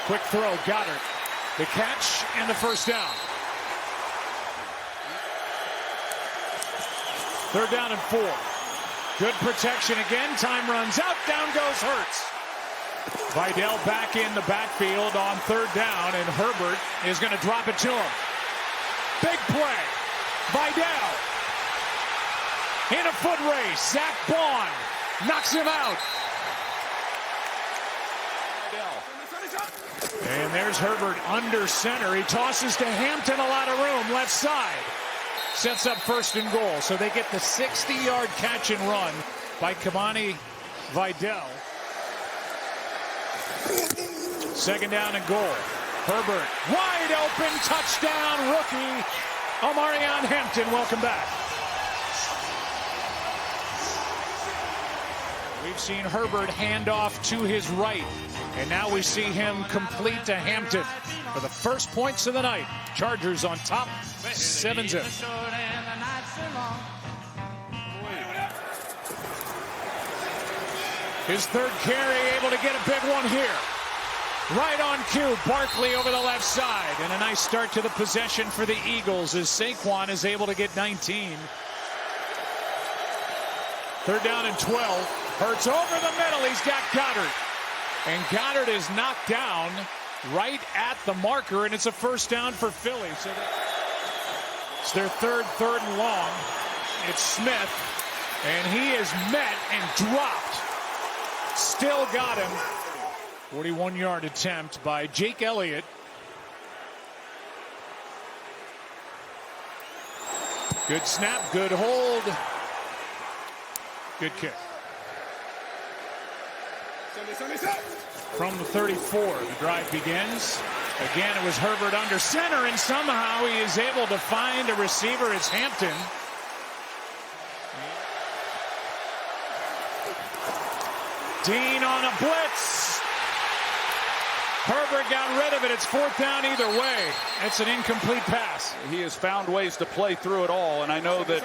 Quick throw, Goddard. The catch and the first down. 3rd down and 4. Good protection again. Time runs out. Down goes Hurts. Vidal back in the backfield on 3rd down, and Herbert is going to drop it to him. Big play. Vidal in a foot race. Zach Bond knocks him out. And there's Herbert under center. He tosses to Hampton, a lot of room, left side. Sets up 1st and goal. So they get the 60-yard catch and run by Kamani Vidal. 2nd down and goal. Herbert wide open, touchdown, rookie Omarion Hampton. Welcome back. We've seen Herbert hand off to his right, and now we see him complete to Hampton for the first points of the night. Chargers on top, 7-zip. His 3rd carry, able to get a big one here. Right on cue, Barkley over the left side, and a nice start to the possession for the Eagles as Saquon is able to get 19. 3rd down and 12. Hurts over the middle. He's got Goddard. And Goddard is knocked down right at the marker, and it's a 1st down for Philly. So it's their 3rd and long. It's Smith, and he is met and dropped. Still got him. 41-yard attempt by Jake Elliott. Good snap, good hold. Good kick. From the 34, the drive begins. Again, it was Herbert under center, and somehow he is able to find a receiver. It's Hampton. Dean on a blitz. Herbert got rid of it. It's 4th down either way. It's an incomplete pass. He has found ways to play through it all, and I know that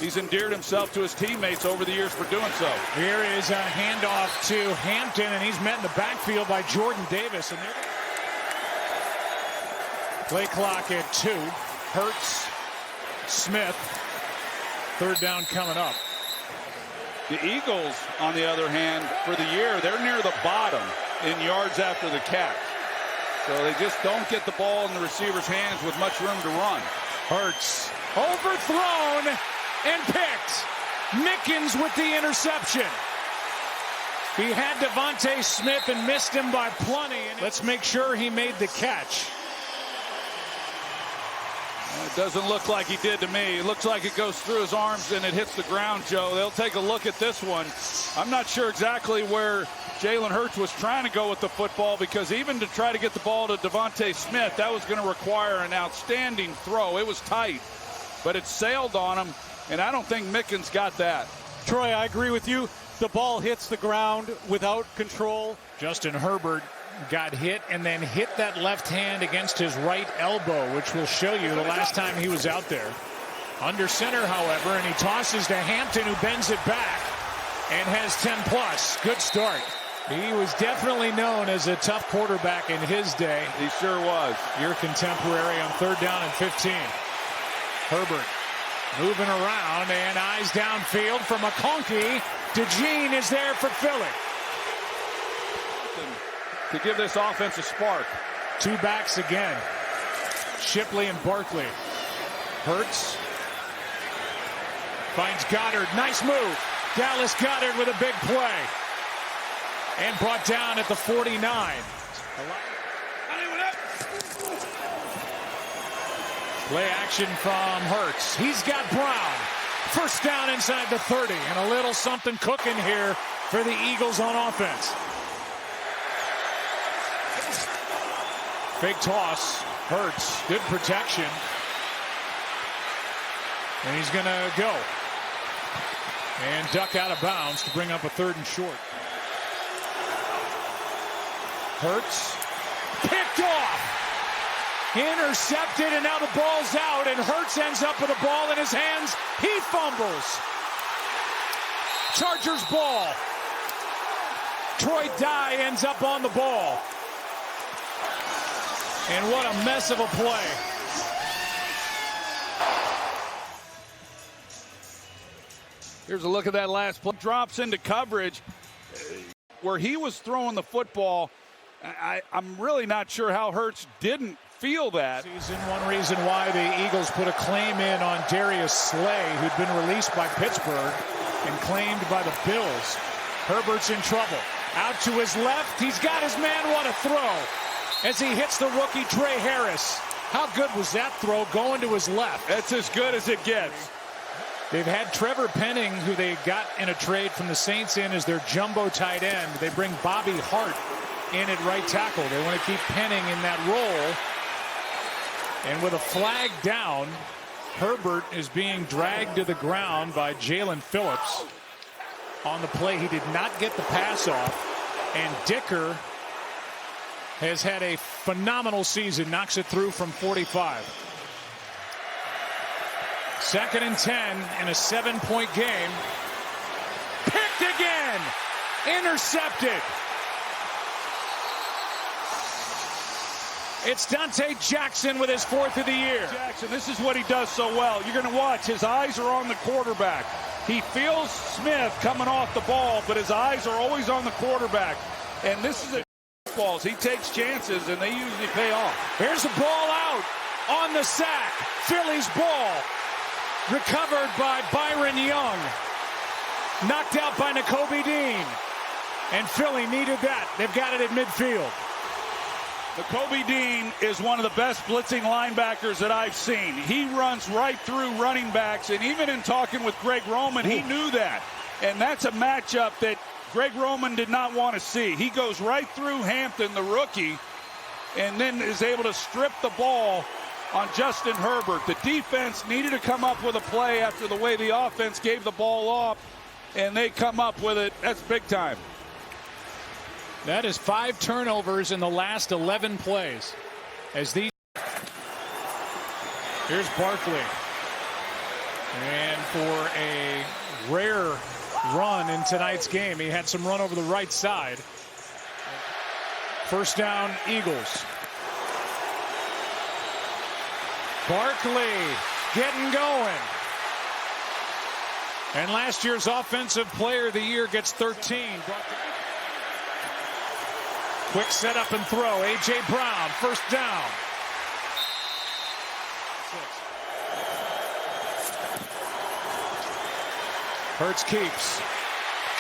he's endeared himself to his teammates over the years for doing so. Here is a handoff to Hampton, and he's met in the backfield by Jordan Davis. And play clock at 2. Hurts, Smith. 3rd down coming up. The Eagles, on the other hand, for the year, they're near the bottom in yards after the catch. So they just don't get the ball in the receiver's hands with much room to run. Hurts overthrown and picked. Mickens with the interception. He had Devontae Smith and missed him by plenty. Let's make sure he made the catch. It doesn't look like he did to me. It looks like it goes through his arms and it hits the ground, Joe. They'll take a look at this one. I'm not sure exactly where Jalen Hurts was trying to go with the football, because even to try to get the ball to Devontae Smith, that was going to require an outstanding throw. It was tight, but it sailed on him, and I don't think Mickens got that. Troy, I agree with you. The ball hits the ground without control. Justin Herbert got hit and then hit that left hand against his right elbow, which will show you the last time he was out there. Under center, however, and he tosses to Hampton, who bends it back and has 10 plus. Good start. He was definitely known as a tough quarterback in his day. He sure was. Your contemporary on 3rd down and 15. Herbert moving around and eyes downfield for McConkey. DeJean is there for Philly. To give this offense a spark. 2 backs again. Shipley and Barkley. Hurts finds Goddard. Nice move. Dallas Goedert with a big play. And brought down at the 49. Play action from Hurts. He's got Brown. 1st down inside the 30. And a little something cooking here for the Eagles on offense. Fake toss. Hurts. Good protection. And he's going to go. And duck out of bounds to bring up a 3rd and short. Hurts. Picked off. Intercepted, and now the ball's out, and Hurts ends up with the ball in his hands. He fumbles. Chargers ball. Troy Dye ends up on the ball. And what a mess of a play. Here's a look at that last play. Drops into coverage where he was throwing the football. I'm really not sure how Hurts didn't feel that. One reason why the Eagles put a claim in on Darius Slay, who'd been released by Pittsburgh and claimed by the Bills. Herbert's in trouble. Out to his left. He's got his man. What a throw as he hits the rookie Trey Harris. How good was that throw going to his left? That's as good as it gets. They've had Trevor Penning, who they got in a trade from the Saints in as their jumbo tight end. They bring Bobby Hart in at right tackle. They want to keep Penning in that role. And with a flag down, Herbert is being dragged to the ground by Jalen Phillips. On the play, he did not get the pass off. And Dicker has had a phenomenal season, knocks it through from 45. 2nd and 10 in a 7-point game. Picked again. Intercepted. It's Dante Jackson with his 4th of the year. Jackson, this is what he does so well. You're going to watch. His eyes are on the quarterback. He feels Smith coming off the ball, but his eyes are always on the quarterback. And this is a balls. He takes chances, and they usually pay off. Here's the ball out on the sack. Philly's ball. Recovered by Byron Young. Knocked out by Nakobe Dean. And Philly needed that. They've got it at midfield. Nakobe Dean is one of the best blitzing linebackers that I've seen. He runs right through running backs, and even in talking with Greg Roman, he knew that. And that's a matchup that Greg Roman did not want to see. He goes right through Hampton, the rookie, and then is able to strip the ball on Justin Herbert. The defense needed to come up with a play after the way the offense gave the ball off, and they come up with it. That's big time. That is 5 turnovers in the last 11 plays. As these. Here's Barkley. And for a rare run in tonight's game, he had some run over the right side. 1st down, Eagles. Barkley getting going. And last year's Offensive Player of the Year gets 13. Quick setup and throw. A.J. Brown, 1st down. Hurts keeps.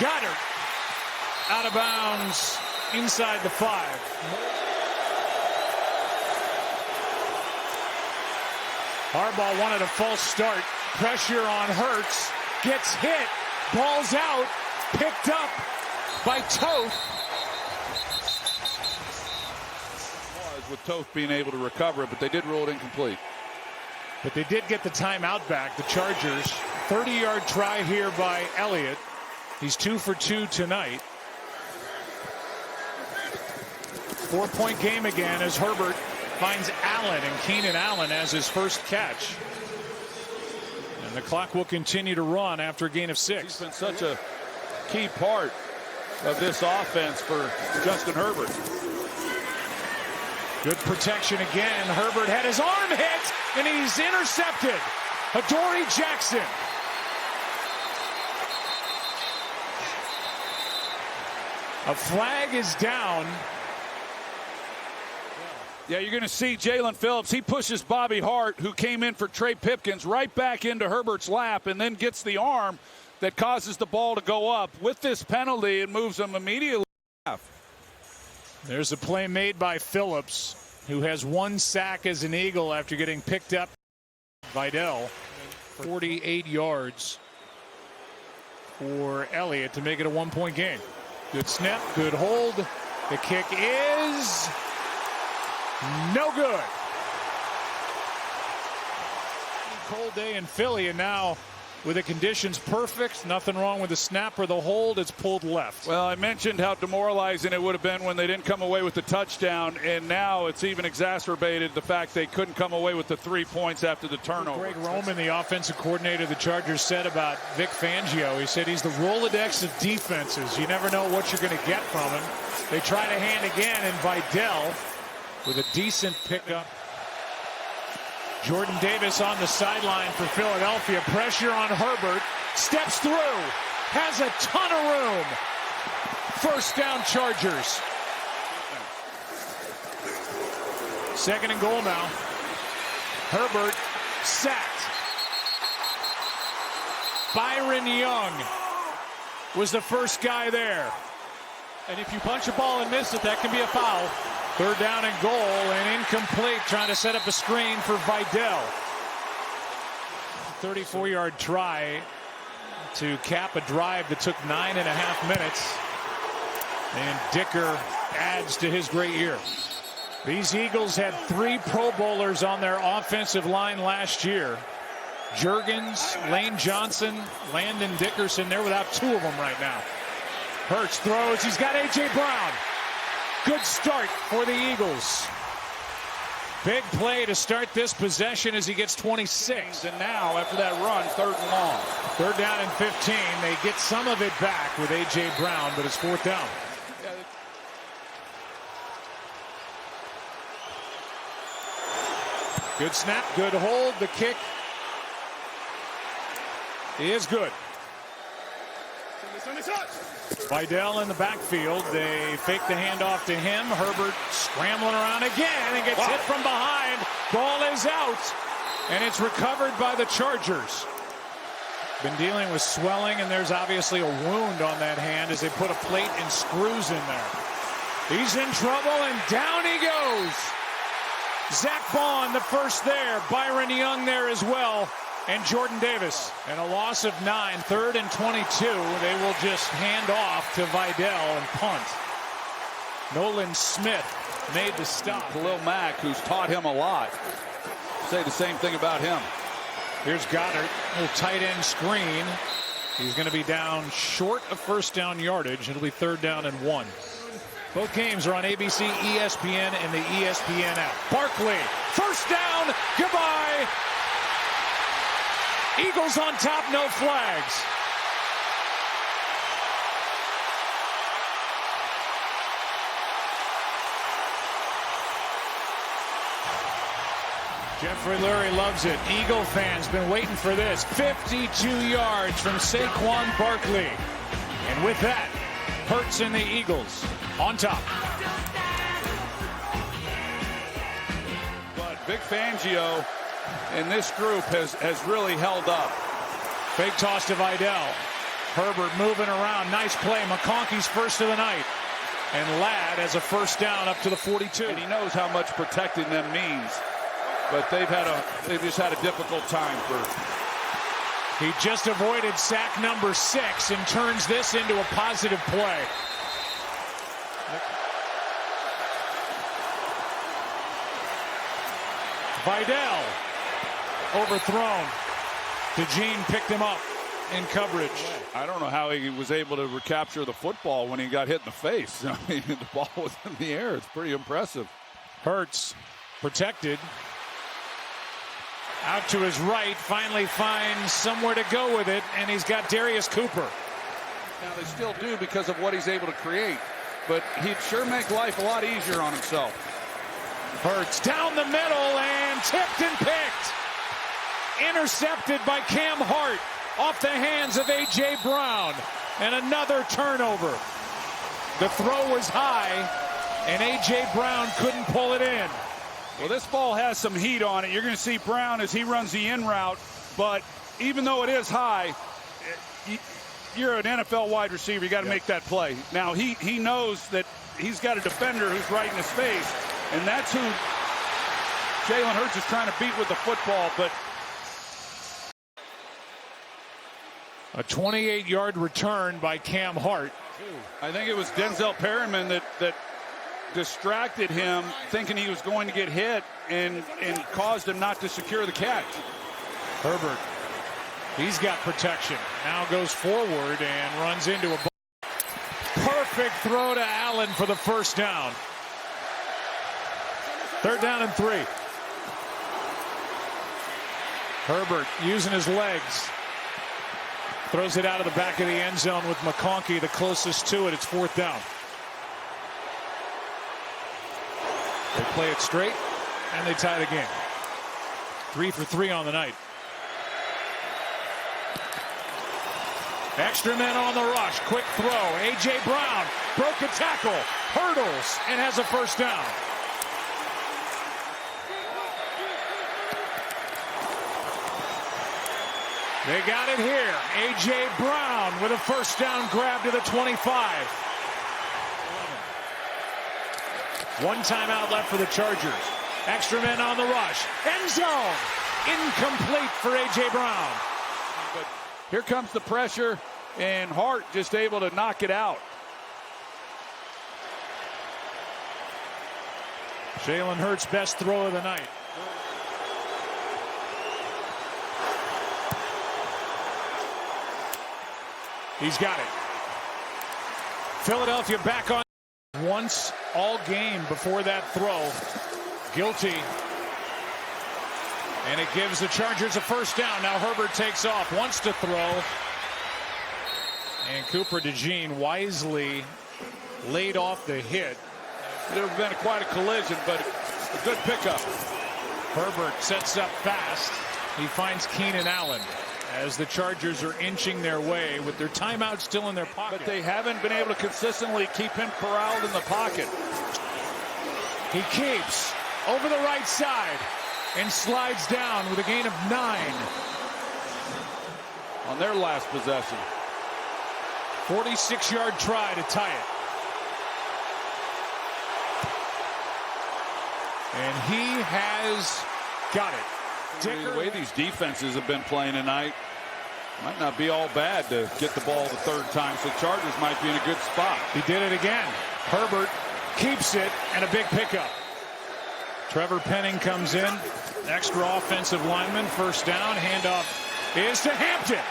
Goddard out of bounds inside the 5. Harbaugh wanted a false start. Pressure on Hurts. Gets hit. Ball's out. Picked up by Toth. With Toth being able to recover it, but they did rule it incomplete. But they did get the timeout back, the Chargers. 30-yard try here by Elliott. He's 2 for 2 tonight. 4-point game again as Herbert finds Allen, and Keenan Allen has his first catch. And the clock will continue to run after a gain of 6. He's been such a key part of this offense for Justin Herbert. Good protection again. Herbert had his arm hit, and he's intercepted. Adoree Jackson. A flag is down. Yeah, you're going to see Jalen Phillips. He pushes Bobby Hart, who came in for Trey Pipkins, right back into Herbert's lap, and then gets the arm that causes the ball to go up. With this penalty, it moves him immediately. There's a play made by Phillips, who has 1 sack as an Eagle after getting picked up. Vidal, 48 yards for Elliott to make it a 1-point game. Good snap, good hold. The kick is no good. Cold day in Philly, and now with the conditions perfect, nothing wrong with the snap or the hold. It's pulled left. Well, I mentioned how demoralizing it would have been when they didn't come away with the touchdown, and now it's even exacerbated the fact they couldn't come away with the 3 points after the turnover. Greg Roman, the offensive coordinator of the Chargers, said about Vic Fangio, he said he's the Rolodex of defenses. You never know what you're going to get from him. They try to hand again, and Vidal with a decent pickup. Jordan Davis on the sideline for Philadelphia. Pressure on Herbert. Steps through. Has a ton of room. First down, Chargers. Second and goal now. Herbert sacked. Byron Young was the first guy there. And if you punch a ball and miss it, that can be a foul. Third down and goal, and incomplete, trying to set up a screen for Vidal. 34-yard try to cap a drive that took 9.5 minutes. And Dicker adds to his great year. These Eagles had 3 Pro Bowlers on their offensive line last year. Juergens, Lane Johnson, Landon Dickerson. They're without 2 of them right now. Hurts throws. He's got A.J. Brown. Good start for the Eagles. Big play to start this possession as he gets 26. And now, after that run, 3rd and long. 3rd down and 15. They get some of it back with A.J. Brown, but it's 4th down. Good snap, good hold. The kick is good. Vidal in the backfield. They fake the handoff to him. Herbert scrambling around again and gets hit from behind. Ball is out, and it's recovered by the Chargers. Been dealing with swelling, and there's obviously a wound on that hand as they put a plate and screws in there. He's in trouble, and down he goes. Zach Bond, the first there. Byron Young there as well. And Jordan Davis. And a loss of 9, 3rd and 22. They will just hand off to Vidal and punt. Nolan Smith made the stop. Khalil Mack, who's taught him a lot, say the same thing about him. Here's Goddard. Little tight end screen. He's going to be down short of first down yardage. It'll be 3rd down and 1. Both games are on ABC, ESPN, and the ESPN app. Barkley, first down, goodbye. Eagles on top, no flags. Jeffrey Lurie loves it. Eagle fans been waiting for this. 52 yards from Saquon Barkley. And with that, Hurts and the Eagles on top. But Vic Fangio and this group has really held up. Fake toss to Vidal. Herbert moving around. Nice play. McConkey's first of the night. And Ladd has a first down up to the 42. And he knows how much protecting them means. But they've just had a difficult time for. He just avoided sack number 6 and turns this into a positive play. Vidal overthrown. DeJean picked him up in coverage. I don't know how he was able to recapture the football when he got hit in the face. I mean, the ball was in the air. It's pretty impressive. Hurts protected. Out to his right, finally finds somewhere to go with it, and he's got Darius Cooper. Now they still do because of what he's able to create, but he'd sure make life a lot easier on himself. Hurts down the middle and tipped and picked. Intercepted by Cam Hart off the hands of A.J. Brown. And another turnover. The throw was high, and A.J. Brown couldn't pull it in. Well, this ball has some heat on it. You're going to see Brown as he runs the in route, but even though it is high, you're an NFL wide receiver. You got to make that play. Now, he knows that he's got a defender who's right in his face, and that's who Jalen Hurts is trying to beat with the football, but a 28-yard return by Cam Hart. I think it was Denzel Perryman that distracted him, thinking he was going to get hit, and caused him not to secure the catch. Herbert, he's got protection. Now goes forward and runs into a perfect throw to Allen for the first down. 3rd down and 3. Herbert using his legs. Throws it out of the back of the end zone with McConkey the closest to it. It's 4th down. They play it straight, and they tie the game. 3 for 3 on the night. Extra men on the rush. Quick throw. A.J. Brown broke a tackle, hurdles, and has a first down. They got it here. A.J. Brown with a first down grab to the 25. 1 timeout left for the Chargers. Extra men on the rush. End zone. Incomplete for A.J. Brown. But here comes the pressure, and Hart just able to knock it out. Jalen Hurts' best throw of the night. He's got it. Philadelphia back on once all game before that throw. Guilty. And it gives the Chargers a first down. Now Herbert takes off, wants to throw. And Cooper DeJean wisely laid off the hit. There would have been quite a collision, but a good pickup. Herbert sets up fast. He finds Keenan Allen as the Chargers are inching their way with their timeout still in their pocket. But they haven't been able to consistently keep him corralled in the pocket. He keeps over the right side and slides down with a gain of 9. On their last possession. 46-yard try to tie it. And he has got it. The way these defenses have been playing tonight, might not be all bad to get the ball the 3rd time, so Chargers might be in a good spot. He did it again. Herbert keeps it, and a big pickup. Trevor Penning comes in. Extra offensive lineman. First down. Handoff is to Hampton.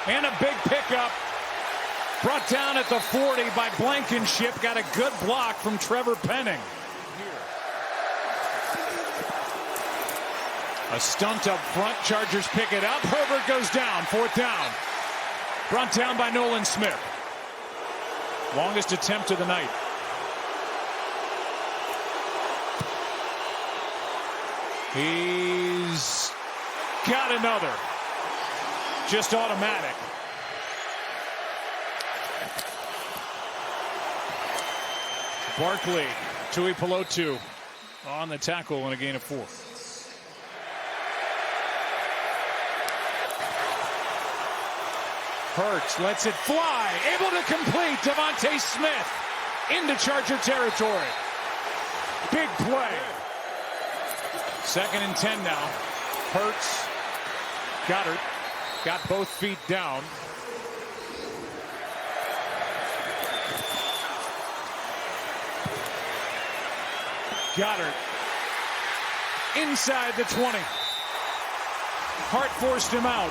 And a big pickup. Brought down at the 40 by Blankenship. Got a good block from Trevor Penning. A stunt up front. Chargers pick it up. Herbert goes down. 4th down. Brought down by Nolan Smith. Longest attempt of the night. He's got another. Just automatic. Barkley, Tuipulotu on the tackle and a gain of 4. Hurts lets it fly. Able to complete. Devontae Smith into Charger territory. Big play. 2nd and 10 now. Hurts. Goddard got both feet down. Goddard inside the 20. Hart forced him out.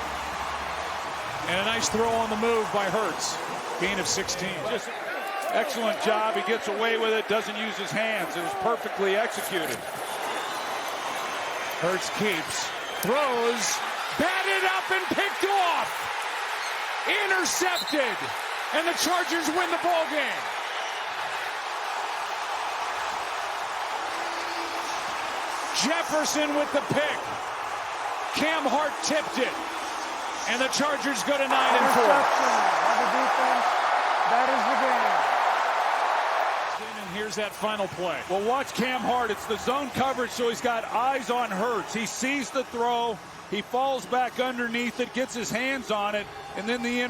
And a nice throw on the move by Hurts. Gain of 16. Just excellent job. He gets away with it, doesn't use his hands. It was perfectly executed. Hurts keeps, throws, batted up and picked off. Intercepted. And the Chargers win the ball game. Jefferson with the pick. Cam Hart tipped it. And the Chargers go to 9-4. By the defense, that is the game. And here's that final play. Well, watch Cam Hart. It's the zone coverage, so he's got eyes on Hurts. He sees the throw. He falls back underneath it, gets his hands on it, and then the